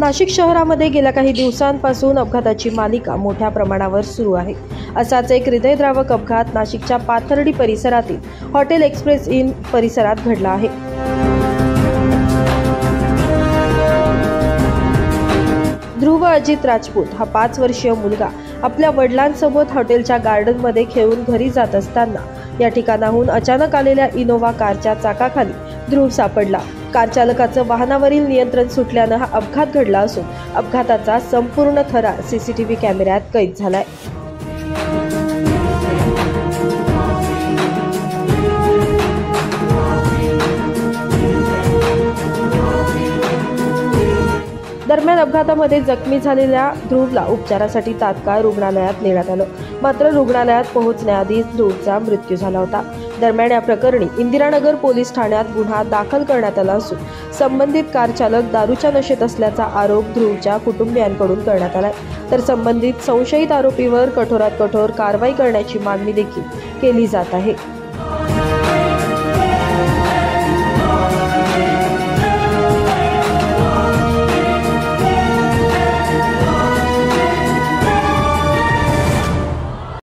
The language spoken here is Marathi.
नाशिक शहरामध्ये गेल्या काही दिवसांपासून अपघाताची मालिका मोठ्या प्रमाणावर सुरू आहे। असाच एक हृदयद्रावक अपघात नाशिकच्या पाथर्डी परिसरातील हॉटेल एक्सप्रेस इन परिसरात घडला आहे। ध्रुव अजित राजपूत हा 5 वर्षीय मुलगा आपल्या वडिलांसोबत हॉटेलच्या गार्डनमध्ये खेळून घरी जात असताना या ठिकाणाहून अचानक आलेल्या इनोव्हा कारच्या चाकाखाली ध्रुव सापडला। कार चालकाचं वाहनावरील नियंत्रण सुटल्यानं हा अपघात घडला असून अपघाताचा संपूर्ण थरार सीसीटीव्ही कॅमेऱ्यात कैद झालाय। दरम्यान अपघातामध्ये जखमी झालेल्या ध्रुवला उपचारासाठी तात्काळ रुग्णालयात नेण्यात आलं, मात्र रुग्णालयात पोहोचण्याआधीच ध्रुवचा मृत्यू झाला होता। दरम्यान या प्रकरणी इंदिरानगर पोलीस ठाण्यात गुन्हा दाखल करण्यात आला असून संबंधित कार चालक दारूच्या नशेत असल्याचा आरोप ध्रुवच्या कुटुंबियांकडून करण्यात आलाय, तर संबंधित संशयित आरोपीवर कठोरात कठोर कारवाई करण्याची मागणी देखील केली जात आहे।